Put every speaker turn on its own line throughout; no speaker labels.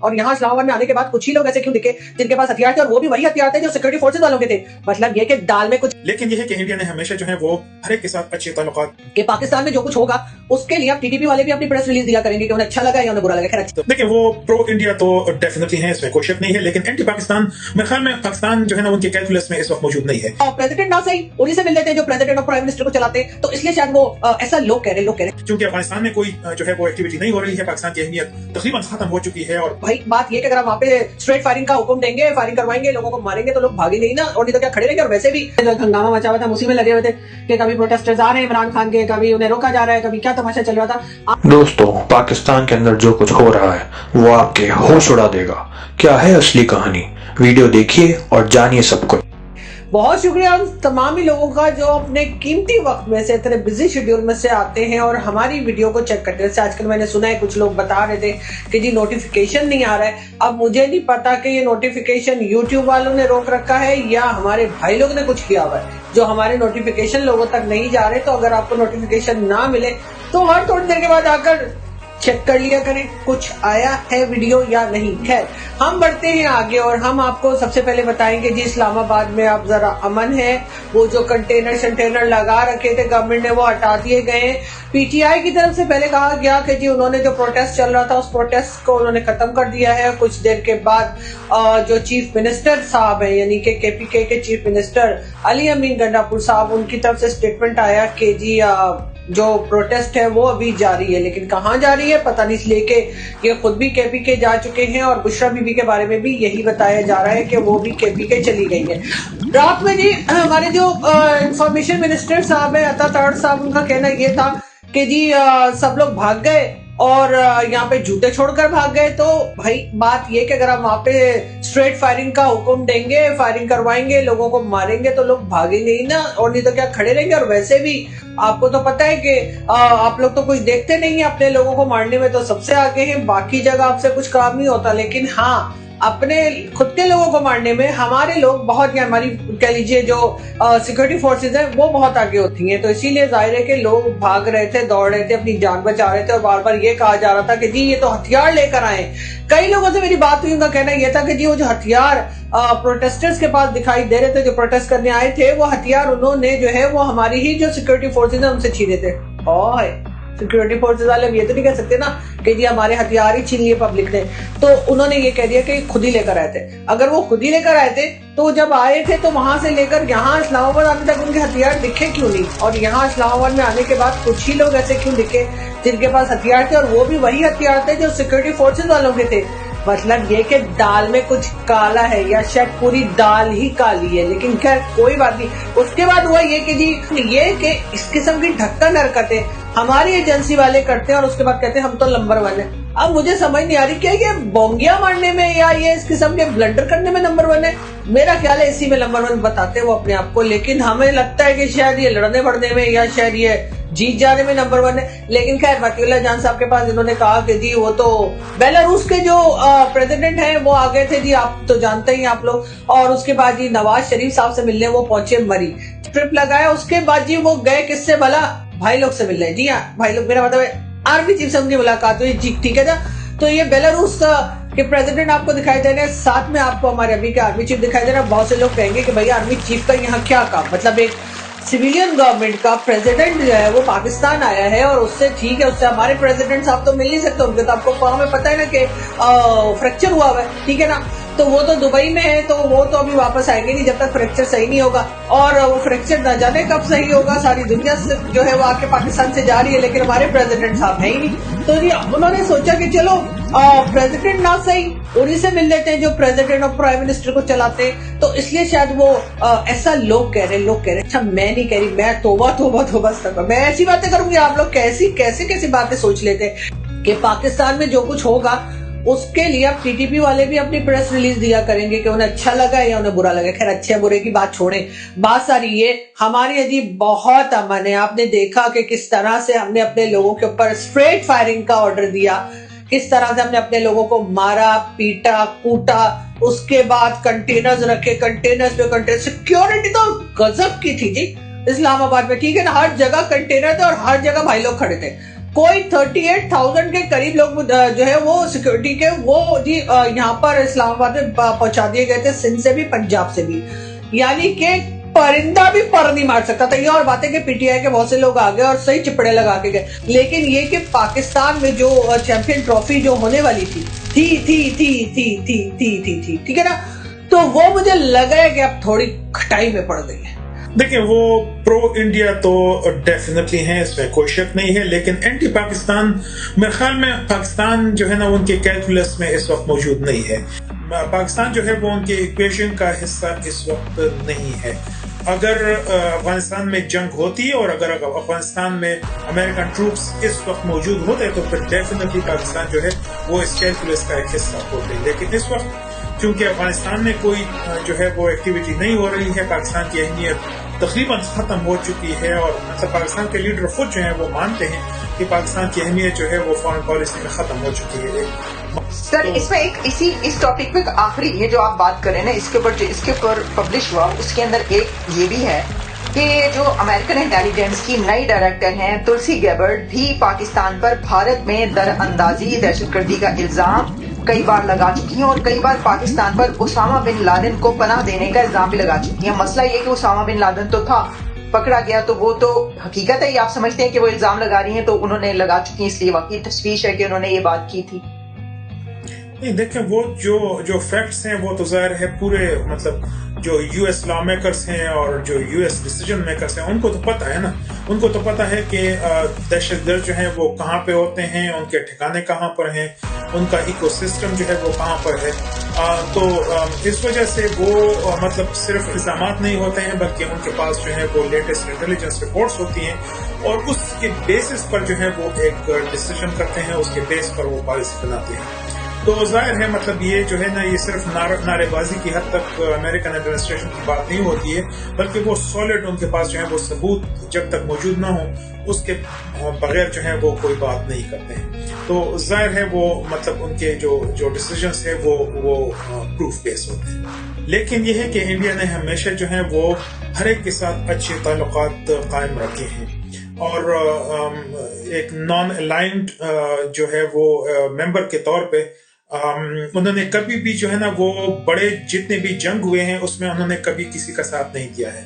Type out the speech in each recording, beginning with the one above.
और यहाँ इस्लामाबाद में आने के बाद कुछ ही लोग ऐसे क्यों दिखे जिनके पास हथियार थे, और वो भी वही हथियार थे जो सिक्योरिटी फोर्सेज वालों के थे। मतलब ये कि दाल में कुछ।
लेकिन यह है कि इंडिया ने हमेशा जो है वो हर एक के साथ अच्छे ताल्लुकात
कि पाकिस्तान में जो कुछ होगा उसके लिए अब टीटीपी वाले भी अपनी प्रेस रिलीज दिया करेंगे कि उन्हें अच्छा लगा या उन्हें बुरा लगा। खैर
देखिए वो प्रो इंडिया तो डेफिनेटली है, इसमें कोई शक नहीं है, लेकिन एंटी पाकिस्तान मेरे ख्याल में पाकिस्तान जो है ना उनके कैलकुलस में इस वक्त मौजूद नहीं है।
प्रेसिडेंट ना सही उन्हीं से मिल लेते हैं जो प्रेसिडेंट और प्राइम मिनिस्टर को चलाते हैं, तो इसलिए शायद वो ऐसा लोग कह रहे हैं।
क्योंकि अफगानिस्तान में कोई जो है वो एक्टिविटी नहीं हो रही है, पाकिस्तान की अहमियत तकरीबन खत्म हो चुकी है। और
भाई बात ये कि अगर आप वहाँ पे स्ट्रेट फायरिंग का हुक्म देंगे, फायरिंग करवाएंगे, लोगों को मारेंगे तो लोग भागे नहीं ना, और नहीं तो क्या खड़े रहेंगे। और वैसे भी हंगामा मचा हुआ था, उसी में लगे हुए थे कि कभी प्रोटेस्टर्स आ रहे हैं इमरान खान के, कभी उन्हें रोका जा रहा है, कभी क्या तमाशा चल रहा था।
दोस्तों, पाकिस्तान के अंदर जो कुछ हो रहा है वो आपके होश उड़ा देगा। क्या है असली कहानी, वीडियो देखिए और जानिए सब कुछ।
बहुत शुक्रिया उन तमाम ही लोगों का जो अपने कीमती वक्त में से, इतने बिजी शेड्यूल में से आते हैं और हमारी वीडियो को चेक करते हैं। जैसे आजकल मैंने सुना है कुछ लोग बता रहे थे कि जी नोटिफिकेशन नहीं आ रहा है। अब मुझे नहीं पता कि ये नोटिफिकेशन यूट्यूब वालों ने रोक रखा है या हमारे भाई लोग ने कुछ किया हुआ है जो हमारे नोटिफिकेशन लोगों तक नहीं जा रहे। तो अगर आपको नोटिफिकेशन ना मिले तो हर थोड़ी देर के बाद आकर चेक कर लिया करें कुछ आया है वीडियो या नहीं। खैर हम बढ़ते हैं आगे और हम आपको सबसे पहले बताएंगे जी इस्लामाबाद में अब जरा अमन है। वो जो कंटेनर लगा रखे थे गवर्नमेंट ने वो हटा दिए गए। पीटीआई की तरफ से पहले कहा गया कि जी उन्होंने जो प्रोटेस्ट चल रहा था उस प्रोटेस्ट को उन्होंने खत्म कर दिया है। कुछ देर के बाद जो चीफ मिनिस्टर साहब है यानी कि केपीके के चीफ मिनिस्टर अली अमीन गंडापुर साहब, उनकी तरफ से स्टेटमेंट आया कि जी जो प्रोटेस्ट है वो अभी जारी है, लेकिन कहाँ जारी है पता नहीं, इसलिए कि ये खुद भी केपीके जा चुके हैं और बुशरा बीबी के बारे में भी यही बताया जा रहा है कि वो भी केपीके चली गई है। रात में जी हमारे जो इंफॉर्मेशन मिनिस्टर साहब है अता तड़ साहब, उनका कहना ये था कि जी सब लोग भाग गए और यहाँ पे जूते छोड़कर भाग गए। तो भाई बात ये कि अगर आप वहाँ पे स्ट्रेट फायरिंग का हुक्म देंगे, फायरिंग करवाएंगे, लोगों को मारेंगे तो लोग भागे नहीं ना, और नहीं तो क्या खड़े रहेंगे। और वैसे भी आपको तो पता है कि आप लोग तो कुछ देखते नहीं है, अपने लोगों को मारने में तो सबसे आगे हैं, बाकी जगह आपसे कुछ काम नहीं होता, लेकिन हाँ अपने खुद के लोगों को मारने में हमारे लोग बहुत, या हमारी कह लीजिए जो सिक्योरिटी फोर्सेज हैं वो बहुत आगे होती हैं। तो इसीलिए जाहिर है कि लोग भाग रहे थे, दौड़ रहे थे, अपनी जान बचा रहे थे और बार बार ये कहा जा रहा था कि जी ये तो हथियार लेकर आए। कई लोगों से मेरी बात हुई, उनका कहना यह था कि जी वो जो हथियार प्रोटेस्टर्स के पास दिखाई दे रहे थे जो प्रोटेस्ट करने आए थे, वो हथियार उन्होंने जो है वो हमारी ही जो सिक्योरिटी फोर्सेज है उनसे छीने थे। सिक्योरिटी फोर्सेज वाले ये तो नहीं कह सकते ना कि जी हमारे हथियार ही छीन लिए पब्लिक ने। तो उन्होंने ये कह दिया कि खुद ही लेकर आए थे। अगर वो खुद ही लेकर आए थे तो जब आए थे तो वहां से लेकर यहाँ इस्लामाबाद आने तक उनके हथियार दिखे क्यों नहीं, और यहाँ इस्लामाबाद में आने के बाद कुछ ही लोग ऐसे क्यों दिखे जिनके पास हथियार थे, और वो भी वही हथियार थे जो सिक्योरिटी फोर्सेज वालों के थे। मतलब ये कि दाल में कुछ काला है या शायद पूरी दाल ही काली है, लेकिन खैर कोई बात नहीं। उसके बाद हुआ ये कि जी ये कि इस किस्म की ढक्कन हरकतें हमारी एजेंसी वाले करते हैं और उसके बाद कहते हैं हम तो नंबर 1 है। अब मुझे समझ नहीं आ रही क्या ये बोंगिया मारने में या ये इस किस्म के ब्लंडर करने में नंबर 1 है। मेरा ख्याल है इसी में नंबर 1 बताते हैं वो अपने आप को, लेकिन हमें लगता है कि शायद ये लड़ने बढ़ने में या शायद ये जीत जाने में नंबर 1 है। लेकिन खैर वकील जान साहब के पास इन्होंने कहा कि जी वो तो बेलारूस के जो प्रेसिडेंट हैं वो आ गए थे जी, आप तो जानते ही आप लोग। और उसके बाद जी नवाज शरीफ साहब से मिलने वो पहुंचे मरी, ट्रिप लगाया। उसके बाद जी वो गए किससे, भला भाई लोग से मिलने। जी हाँ भाई लोग, मेरा मतलब है आर्मी चीफ से उनकी मुलाकात हुई जी, ठीक है ना। तो ये बेलारूस के प्रेसिडेंट आपको दिखाई दे रहे हैं, साथ में आपको हमारे अभी के आर्मी चीफ दिखाई दे रहा है। बहुत से लोग कहेंगे कि भाई आर्मी चीफ का यहाँ क्या काम, मतलब एक सिविलियन गवर्नमेंट का प्रेसिडेंट जो है वो पाकिस्तान आया है और उससे ठीक है, उससे हमारे प्रेसिडेंट साहब तो मिल नहीं सकते, उनके तो आपको फॉर्म में पता है ना कि फ्रैक्चर हुआ है, ठीक है ना। तो वो तो दुबई में है, तो वो तो अभी वापस आएंगे नहीं जब तक फ्रैक्चर सही नहीं होगा, और वो फ्रैक्चर न जाने कब सही होगा। सारी दुनिया से जो है वो आके पाकिस्तान से जा रही है, लेकिन हमारे प्रेसिडेंट साहब है ही नहीं। तो उन्होंने सोचा कि चलो प्रेसिडेंट ना सही उन्हीं से मिल लेते हैं जो प्रेसिडेंट और प्राइम मिनिस्टर को चलाते हैं। तो इसलिए शायद वो ऐसा लोग कह रहे हैं। अच्छा मैं नहीं कह रही, मैं तोबा मैं ऐसी बातें करूंगी, आप लोग कैसी बातें सोच लेते हैं कि पाकिस्तान में जो कुछ होगा उसके लिए अब टीटीपी वाले भी अपनी प्रेस रिलीज दिया करेंगे कि उन्हें अच्छा लगा या उन्हें बुरा लगा। खैर अच्छे बुरे की बात छोड़ें, बात सारी ये हमारी अजीब बहुत अमन है। आपने देखा कि किस तरह से हमने अपने लोगों के ऊपर स्ट्रेट फायरिंग का ऑर्डर दिया, किस तरह से हमने अपने लोगों को मारा, पीटा, कूटा। उसके बाद कंटेनर्स रखे, कंटेनर्स पे कंटेनर, सिक्योरिटी तो गजब की थी जी इस्लामाबाद में, ठीक है ना। हर जगह कंटेनर थे और हर जगह भाई लोग खड़े थे। कोई 38,000 के करीब लोग जो है वो सिक्योरिटी के वो जी यहाँ पर इस्लामाबाद में पहुंचा दिए गए थे, सिंध से भी पंजाब से भी, यानी कि परिंदा भी पर नहीं मार सकता था। ये और बातें कि पीटीआई के बहुत से लोग आ गए और सही चिपड़े लगा के गए, लेकिन ये कि पाकिस्तान में जो चैंपियन ट्रॉफी जो होने वाली थी ठीक है ना, तो वो मुझे लग रहा है कि अब थोड़ी खटाई में पड़ गई है।
देखिए, वो प्रो इंडिया तो डेफिनेटली हैं, इसमें कोई शक नहीं है, लेकिन एंटी पाकिस्तान मेरे ख्याल में पाकिस्तान जो है ना उनके कैलकुलस में इस वक्त मौजूद नहीं है। पाकिस्तान जो है वो उनके इक्वेशन का हिस्सा इस वक्त नहीं है। अगर अफगानिस्तान में जंग होती और अगर अफगानिस्तान में अमेरिकन ट्रूप्स इस वक्त मौजूद होते तो फिर डेफिनेटली पाकिस्तान जो है वो इस कैलकुलस का एक हिस्सा होते, लेकिन इस वक्त क्योंकि अफगानिस्तान में कोई जो है वो एक्टिविटी नहीं हो रही है, पाकिस्तान की अहमियत तकरीबन खत्म हो चुकी है, और मतलब पाकिस्तान के लीडर खुद जो है वो मानते हैं कि पाकिस्तान की अहमियत जो है वो फॉरेन पॉलिसी में खत्म हो चुकी है।
सर, इसमें एक इस टॉपिक पे आखिरी ये जो आप बात करें ना, इसके ऊपर पब्लिश हुआ, उसके अंदर एक ये भी है कि जो अमेरिकन इंटेलिजेंस की नई डायरेक्टर हैं तुलसी गैबर्ड भी पाकिस्तान पर भारत में दरअंदाजी दहशतगर्दी का इल्जाम कई बार लगा चुकी हैं और कई बार पाकिस्तान पर उसामा बिन लादेन को पनाह देने का इल्जाम भी लगा चुकी हैं। मसला ये कि उसामा बिन लादेन तो था, पकड़ा गया, तो वो तो हकीकत है, आप समझते हैं कि वो इल्जाम लगा रही हैं तो उन्होंने लगा चुकी हैं, इसलिए वाकई तशवीश है कि उन्होंने ये बात की थी।
नहीं, देखें, वो जो फैक्ट्स हैं वो तो जाहिर है पूरे मतलब जो यूएस लॉ मेकर्स हैं और जो यूएस डिसीजन मेकर्स हैं उनको तो पता है ना, उनको तो पता है कि दहशतगर्द जो हैं वो कहाँ पे होते हैं, उनके ठिकाने कहाँ पर हैं, उनका इकोसिस्टम जो है वो कहाँ पर है। तो इस वजह से वो मतलब सिर्फ इल्जामात नहीं होते हैं बल्कि उनके पास जो है वो लेटेस्ट इंटेलिजेंस रिपोर्ट्स होती हैं और उसके बेसिस पर जो है वो एक डिसीजन करते हैं, उसके बेस पर वो पॉलिसी बनाते हैं। तो जाहिर है मतलब ये जो है ना ये सिर्फ नारेबाजी की हद तक अमेरिकन एडमिनिस्ट्रेशन की बात नहीं होती है, बल्कि वो सॉलिड उनके पास जो है वो सबूत जब तक मौजूद ना हो उसके बगैर जो है वो कोई बात नहीं करते हैं। तो जाहिर है वो मतलब उनके जो डिसीजंस है वो प्रूफ बेस होते हैं। लेकिन ये है कि इंडिया ने हमेशा जो है वो हर एक के साथ अच्छे ताल्लुकात कायम रखे हैं और एक नॉन अलाइंड जो है वो मेंबर के तौर पे उन्होंने कभी भी जो है ना वो बड़े जितने भी जंग हुए हैं उसमें उन्होंने कभी किसी का साथ नहीं दिया है,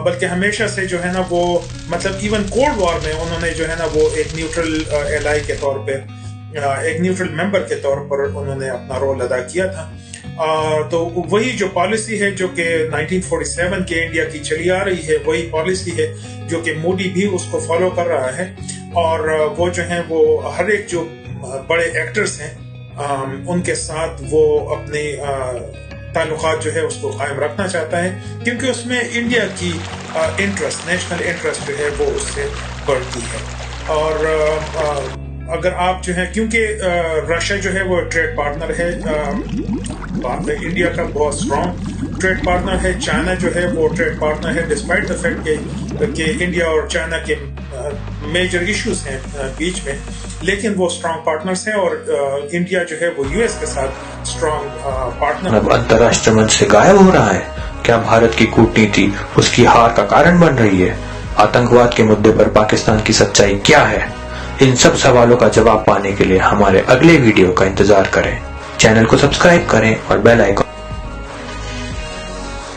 बल्कि हमेशा से जो है ना वो मतलब इवन कोल्ड वॉर में उन्होंने जो है ना वो एक न्यूट्रल एलाई के तौर पे एक न्यूट्रल मेंबर के तौर पर उन्होंने अपना रोल अदा किया था। तो वही जो पॉलिसी है जो कि 1947 के इंडिया की चली आ रही है वही पॉलिसी है जो कि मोदी भी उसको फॉलो कर रहा है और वो जो है वो हर एक जो बड़े एक्टर्स हैं उनके साथ वो अपने ताल्लुकात जो है उसको कायम रखना चाहता है क्योंकि उसमें इंडिया की इंटरेस्ट नेशनल इंटरेस्ट जो है वो उससे बढ़ती है। और अगर आप जो है क्योंकि रशिया जो है वो ट्रेड पार्टनर है इंडिया का बहुत स्ट्रॉन्ग ट्रेड पार्टनर है, चाइना जो है वो ट्रेड पार्टनर है डिस्पाइट द फैक्ट कि इंडिया और चाइना के मेजर इश्यूज हैं बीच में, लेकिन वो स्ट्रॉन्ग पार्टनर्स हैं और इंडिया जो है वो यूएस के साथ स्ट्रॉन्ग पार्टनर।
अब अंतर्राष्ट्रीय मंच से गायब हो रहा है, क्या भारत की कूटनीति उसकी हार का कारण बन रही है? आतंकवाद के मुद्दे पर पाकिस्तान की सच्चाई क्या है? इन सब सवालों का जवाब पाने के लिए हमारे अगले वीडियो का इंतजार करें। चैनल को सब्सक्राइब करें और बेल आइकन